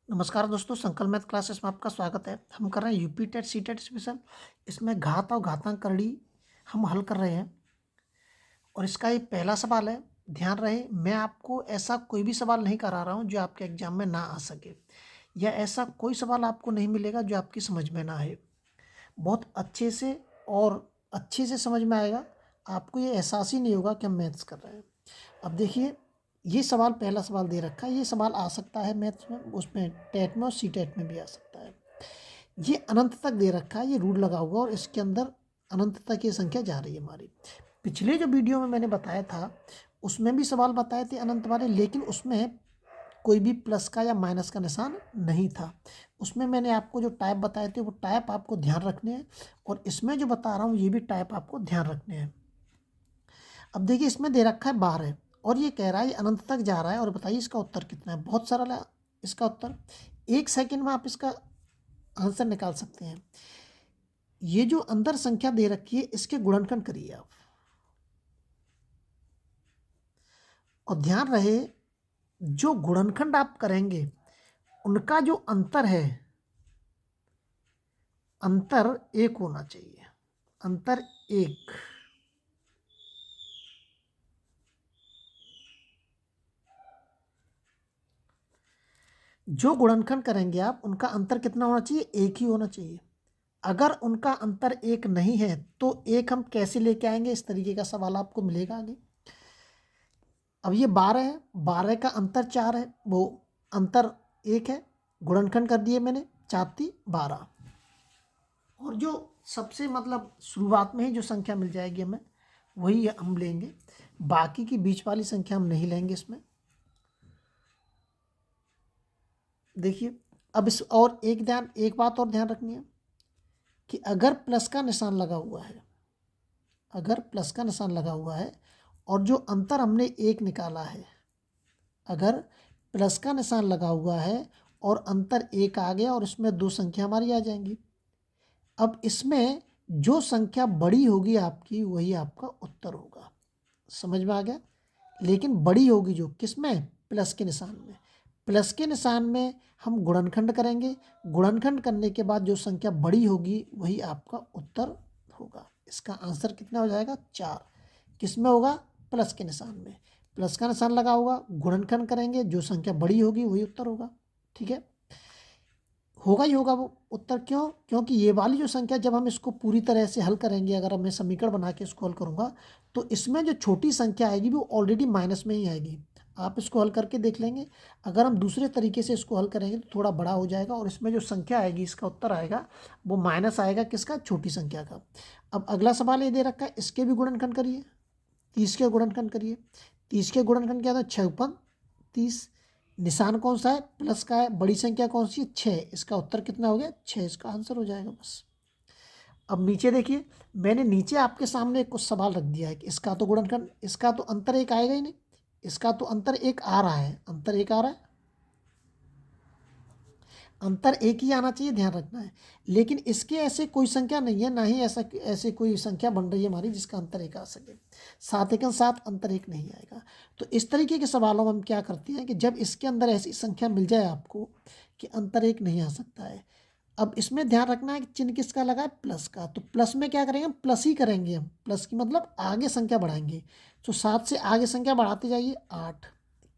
नमस्कार दोस्तों, संकल्प मैथ क्लासेस में आपका स्वागत है। हम कर रहे हैं UP TET C TET special. इसमें घात और घातांक करड़ी हम हल कर रहे हैं और इसका ये पहला सवाल है। ध्यान रहे, मैं आपको ऐसा कोई भी सवाल नहीं करा रहा हूँ जो आपके एग्जाम में ना आ सके, या ऐसा कोई सवाल आपको नहीं मिलेगा जो आपकी समझ में ना आए। बहुत अच्छे से और अच्छे से समझ में आएगा। आपको ये एहसास ही नहीं होगा कि हम मैथ्स कर रहे हैं। अब देखिए, ये सवाल पहला सवाल दे रखा है। ये सवाल आ सकता है मैथ्स में, उसमें टेट में और सी टेट में भी आ सकता है। ये अनंत तक दे रखा है, ये रूल लगा हुआ और इसके अंदर अनंत तक ये संख्या जा रही है हमारी। पिछले जो वीडियो में मैंने बताया था उसमें भी सवाल बताए थे अनंत वाले, लेकिन उसमें कोई भी प्लस का या माइनस का निशान नहीं था। उसमें मैंने आपको जो टाइप बताए थे वो टाइप आपको ध्यान रखने हैं, और इसमें जो बता रहा हूँ ये भी टाइप आपको ध्यान रखने हैं। अब देखिए, इसमें दे रखा है 12 और ये कह रहा है ये अनंत तक जा रहा है, और बताइए इसका उत्तर कितना है। बहुत सरल है इसका उत्तर, 1 सेकेंड में आप इसका आंसर निकाल सकते हैं। ये जो अंदर संख्या दे रखी है इसके गुणनखंड करिए आप, और ध्यान रहे जो गुणनखंड आप करेंगे उनका जो अंतर है, अंतर 1 होना चाहिए। अंतर 1। जो गुणनखंड करेंगे आप उनका अंतर कितना होना चाहिए? 1 ही होना चाहिए। अगर उनका अंतर 1 नहीं है तो 1 हम कैसे लेके आएंगे? इस तरीके का सवाल आपको मिलेगा आगे। अब ये 12 है, 12 का अंतर 4 है, वो अंतर 1 है, गुणनखंड कर दिए मैंने, 4×3 = 12। और जो सबसे शुरुआत में ही जो संख्या मिल जाएगी हमें वही हम लेंगे, बाकी की बीच वाली संख्या हम नहीं लेंगे इसमें। देखिए, अब इस और एक बात और ध्यान रखनी है कि अगर प्लस का निशान लगा हुआ है, अगर प्लस का निशान लगा हुआ है और जो अंतर हमने 1 निकाला है, अगर प्लस का निशान लगा हुआ है और अंतर 1 आ गया और इसमें 2 संख्या हमारी आ जाएंगी। अब इसमें जो संख्या बड़ी होगी आपकी वही आपका उत्तर होगा। समझ में आ गया? लेकिन बड़ी होगी जो किसमें? प्लस के निशान में। प्लस के निशान में हम गुणनखंड करेंगे, गुणनखंड करने के बाद जो संख्या बड़ी होगी वही आपका उत्तर होगा। इसका आंसर कितना हो जाएगा? 4। किस में होगा? प्लस के निशान में। प्लस का निशान लगा होगा, गुणनखंड करेंगे, जो संख्या बड़ी होगी वही उत्तर होगा। ठीक है, होगा ही होगा वो उत्तर। क्यों? क्योंकि ये वाली जो संख्या जब हम इसको पूरी तरह से हल करेंगे, अगर मैं समीकरण बना के इसको हल करूँगा तो इसमें जो छोटी संख्या आएगी वो ऑलरेडी माइनस में ही आएगी। आप इसको हल करके देख लेंगे। अगर हम दूसरे तरीके से इसको हल करेंगे तो थोड़ा बड़ा हो जाएगा, और इसमें जो संख्या आएगी, इसका उत्तर आएगा वो माइनस आएगा। किसका? छोटी संख्या का। अब अगला सवाल ये दे रखा है, इसके भी गुणनखंड करिए, 30 के गुणनखंड करिए। 30 के गुणनखंड क्या था? 6×3। निशान कौन सा है? प्लस का है। बड़ी संख्या कौन सी है? 6। इसका उत्तर कितना हो गया? 6। इसका आंसर हो जाएगा बस। अब नीचे देखिए, मैंने नीचे आपके सामने कुछ सवाल रख दिया है कि इसका तो गुणनखंड, इसका तो अंतर 1 आएगा ही नहीं। इसका तो अंतर 1 आ रहा है, अंतर 1 आ रहा है, अंतर 1 ही आना चाहिए, ध्यान रखना है। लेकिन इसके ऐसे कोई संख्या नहीं है, ना ही ऐसे कोई संख्या बन रही है हमारी जिसका अंतर 1 आ सके। 7×7 अंतर 1 नहीं आएगा। तो इस तरीके के सवालों में हम क्या करते हैं कि जब इसके अंदर ऐसी संख्या मिल जाए आपको कि अंतर 1 नहीं आ सकता है, अब इसमें ध्यान रखना है कि चिन्ह किसका लगा है? प्लस का। तो प्लस में क्या करेंगे? हम प्लस ही करेंगे। हम प्लस की मतलब आगे संख्या बढ़ाएंगे। तो 7 से आगे संख्या बढ़ाते जाइए। 8।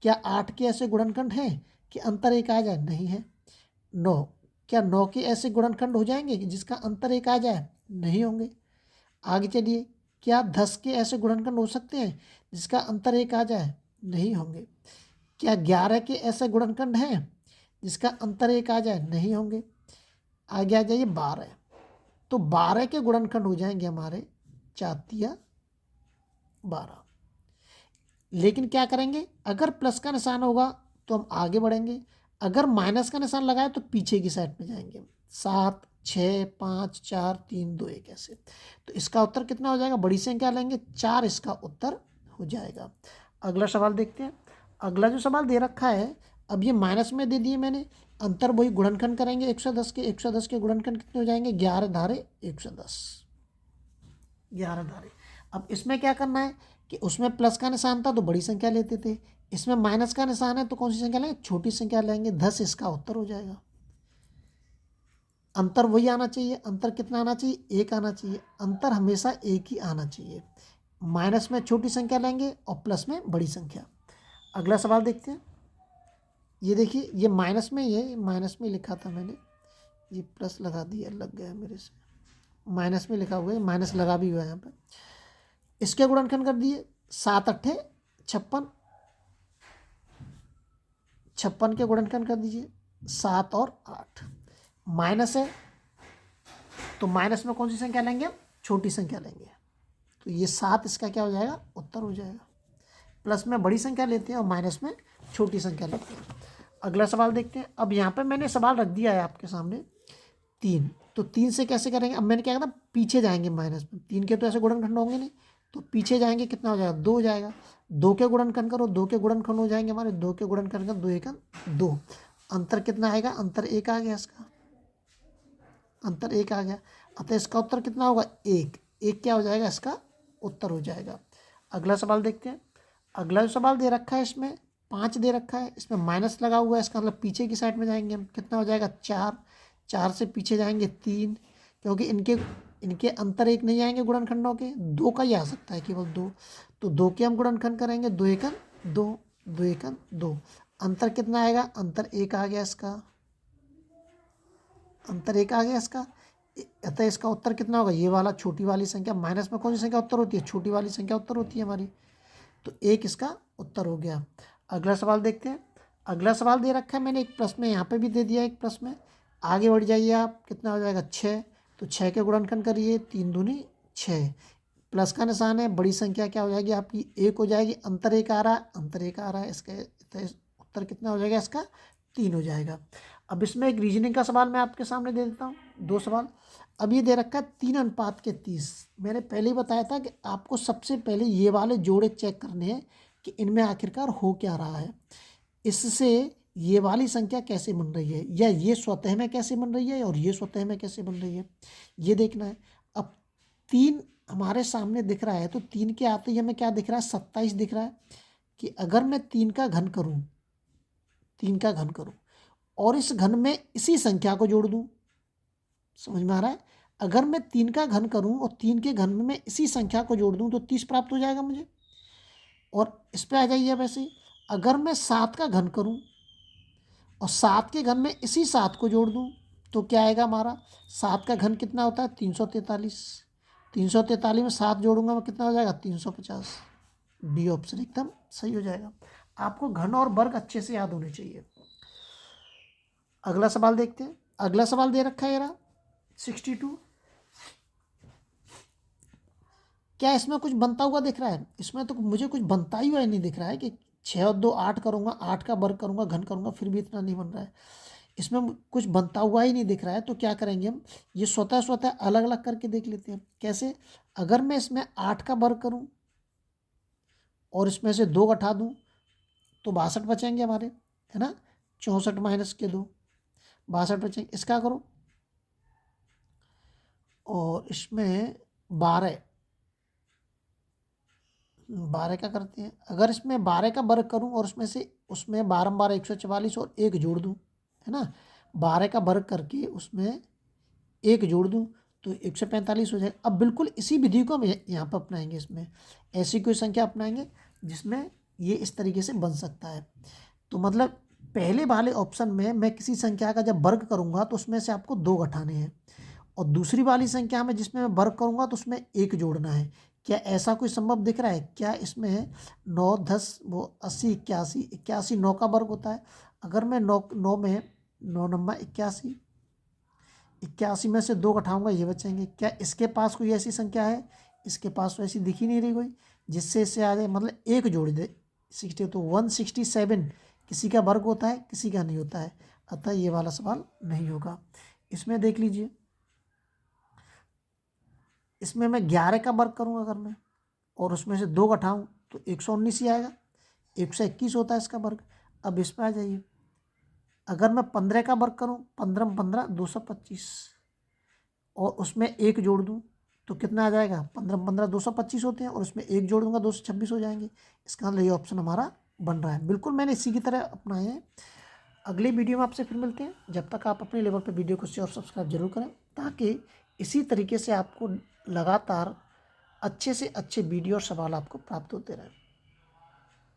क्या 8 के ऐसे गुणनखंड हैं कि अंतर 1 आ जाए? नहीं है। 9। क्या 9 के ऐसे गुणनखंड हो जाएंगे कि जिसका अंतर 1 आ जाए? नहीं होंगे। आगे चलिए, क्या 10 के ऐसे गुणनखंड हो सकते हैं जिसका अंतर 1 आ जाए? नहीं होंगे। क्या 11 के ऐसे गुणनखंड हैं जिसका अंतर 1 आ जाए? नहीं होंगे। आगे आ जाइए, 12। तो 12 के गुणनखंड हो जाएंगे हमारे 4×12। लेकिन क्या करेंगे? अगर प्लस का निशान होगा तो हम आगे बढ़ेंगे, अगर माइनस का निशान लगाए तो पीछे की साइड में जाएंगे। 7, 6, 5, 4, 3, 2, 1 ऐसे। तो इसका उत्तर कितना हो जाएगा? बड़ी संख्या लेंगे, 4 इसका उत्तर हो जाएगा। अगला सवाल देखते हैं। अगला जो सवाल दे रखा है, अब ये माइनस में दे दिए मैंने, अंतर वही, गुणनखंड करेंगे 110 के। 110 के गुणनखंड कितने हो जाएंगे? 11×110। 11 धारे। अब इसमें क्या करना है कि उसमें प्लस का निशान था तो बड़ी संख्या लेते थे, इसमें माइनस का निशान है तो कौन सी संख्या लेंगे, छोटी संख्या लेंगे, 10 इसका उत्तर हो जाएगा। अंतर वही आना चाहिए, अंतर कितना आना चाहिए, 1 आना चाहिए, अंतर हमेशा 1 ही आना चाहिए। माइनस में छोटी संख्या लेंगे और प्लस में बड़ी संख्या। अगला सवाल देखते हैं। ये देखिए, ये माइनस में ही है, माइनस में लिखा था मैंने, ये प्लस लगा दिया, लग गया मेरे से, माइनस में लिखा हुआ है, माइनस लगा भी हुआ है यहाँ पे। इसके गुणनखंड कर दिए, 7 अट्ठे 56, 56 के गुणनखंड कर दीजिए, 7 और 8। माइनस है तो माइनस में कौन सी संख्या लेंगे हम, छोटी संख्या लेंगे, तो ये 7 इसका क्या हो जाएगा, उत्तर हो जाएगा। प्लस में बड़ी संख्या लेते हैं और माइनस में छोटी संख्या लेते हैं। अगला सवाल देखते हैं। अब यहाँ पे मैंने सवाल रख दिया है आपके सामने 3, तो 3 से कैसे करेंगे, अब मैंने क्या कहा, पीछे जाएंगे माइनस में, 3 के तो ऐसे गुणनखंड होंगे नहीं, तो पीछे जाएंगे, कितना हो जाएगा, 2 हो जाएगा। 2 के गुणनखंड करो, 2 के गुणनखंड हो जाएंगे हमारे, 2 के गुणनखंड कर 2 1 2, अंतर कितना आएगा, अंतर 1 आ गया, इसका अंतर 1 आ गया, अतः इसका उत्तर कितना होगा, 1। 1 क्या हो जाएगा, इसका उत्तर हो जाएगा। अगला सवाल देखते हैं। अगला सवाल दे रखा है, इसमें 5 दे रखा है, इसमें माइनस लगा हुआ है, इसका मतलब पीछे की साइड में जाएंगे हम, कितना हो जाएगा, 4। 4 से पीछे जाएंगे 3, क्योंकि इनके इनके अंतर 1 नहीं आएंगे गुणनखंडों के, 2 का ही आ सकता है, केवल 2, तो 2 के हम गुणनखंड करेंगे, 2 1 2, 2 1 2, अंतर कितना आएगा, अंतर 1 आ गया, इसका अंतर 1 आ गया इसका, अतः इसका उत्तर कितना होगा, ये वाला छोटी वाली संख्या, माइनस में कौन सी संख्या उत्तर होती है, छोटी वाली संख्या उत्तर होती है हमारी, तो 1 इसका उत्तर हो गया। अगला सवाल देखते हैं। अगला सवाल दे रखा है मैंने एक प्रश्न में, यहाँ पे भी दे दिया एक प्रश्न में, आगे बढ़ जाइए आप, कितना हो जाएगा, 6, तो 6 के गुणनखंड करिए, 3 दूनी 6, प्लस का निशान है, बड़ी संख्या क्या हो जाएगी आपकी, 1 हो जाएगी, अंतर 1 आ रहा है, अंतर 1 आ रहा है, इसका उत्तर कितना हो जाएगा, इसका 3 हो जाएगा। अब इसमें एक रीजनिंग का सवाल मैं आपके सामने दे देता हूँ, 2 सवाल। अब ये दे रखा है 3:30। मैंने पहले ही बताया था कि आपको सबसे पहले ये वाले जोड़े चेक करने हैं कि इनमें आखिरकार हो क्या रहा है, इससे ये वाली संख्या कैसे बन रही है, या ये स्वतः में कैसे बन रही है और ये स्वतः में कैसे बन रही है, ये देखना है। अब 3 हमारे सामने दिख रहा है, तो 3 के आते ही हमें क्या दिख रहा है, 27 दिख रहा है, कि अगर मैं 3 का घन करूँ, 3 का घन करूँ और इस घन में इसी संख्या को जोड़ दूँ, समझ में आ रहा है, अगर मैं 3 का घन करूं और 3 के घन में मैं इसी संख्या को जोड़ दूं तो 30 प्राप्त हो जाएगा मुझे। और इस पे आ जाइए, वैसे ही अगर मैं 7 का घन करूं और 7 के घन में इसी 7 को जोड़ दूं तो क्या आएगा हमारा, 7 का घन कितना होता है, 343, 343 में 7 जोड़ूंगा मैं, कितना हो जाएगा, 350। डी ऑप्शन एकदम सही हो जाएगा। आपको घन और वर्ग अच्छे से याद होने चाहिए। अगला सवाल देखते हैं। अगला सवाल दे रखा है यार 62, क्या इसमें कुछ बनता हुआ दिख रहा है, इसमें तो मुझे कुछ बनता ही हुआ नहीं दिख रहा है, कि 6 और 2 8 करूँगा, 8 का वर्ग करूँगा, घन करूँगा, फिर भी इतना नहीं बन रहा है, इसमें कुछ बनता हुआ ही नहीं दिख रहा है। तो क्या करेंगे हम, ये स्वतः स्वतः अलग अलग करके देख लेते हैं। कैसे, अगर मैं इसमें 8 का वर्ग करूँ और इसमें से 2 घटा दूँ तो 62 बचेंगे हमारे, है ना, 64 माइनस के 2, 62 बचेंगे। इसका करो और इसमें 12 का करते हैं। अगर इसमें 12 का वर्ग करूं और उसमें 12 12 144 और 1 जोड़ दूं, है ना, 12 का वर्ग करके उसमें 1 जोड़ दूं तो 145 हो जाएगा। अब बिल्कुल इसी विधि को हम यहाँ पर अपनाएंगे, इसमें ऐसी कोई संख्या अपनाएंगे जिसमें ये इस तरीके से बन सकता है। तो मतलब पहले वाले ऑप्शन में मैं किसी संख्या का जब वर्ग करूँगा तो उसमें से आपको 2 घटाने हैं, और दूसरी वाली संख्या में जिसमें मैं वर्ग करूँगा तो उसमें 1 जोड़ना है। क्या ऐसा कोई संभव दिख रहा है, क्या इसमें 9 10 वो 80 81 81 9 का वर्ग होता है, अगर मैं 9 में 9 नंबर 81, 81 में से 2 घटाऊंगा, ये बचेंगे। क्या इसके पास कोई ऐसी संख्या है, इसके पास तो ऐसी दिख ही नहीं रही कोई जिससे इससे आ जाए, मतलब 1 जोड़ दे 60, तो 167 किसी का वर्ग होता है, किसी का नहीं होता है, अतः ये वाला सवाल नहीं होगा। इसमें देख लीजिए, इसमें मैं 11 का वर्ग करूँगा अगर मैं, और उसमें से 2 घटाऊँ तो 119 ही आएगा, 121 होता है इसका वर्ग। अब इस पर आ जाइए, अगर मैं 15 का वर्ग करूँ, 15 15 225, और उसमें 1 जोड़ दूँ तो कितना आ जाएगा, 15 15 225 होते हैं, और उसमें 1 जोड़ दूँगा 226 हो जाएंगे। इसका मतलब ये ऑप्शन हमारा बन रहा है। बिल्कुल मैंने इसी की तरह अपनाए हैं। अगले वीडियो में आपसे फिर मिलते हैं। जब तक आप अपने लेवल पे वीडियो को शेयर और सब्सक्राइब जरूर करें, ताकि इसी तरीके से आपको लगातार अच्छे से अच्छे वीडियो और सवाल आपको प्राप्त होते रहें।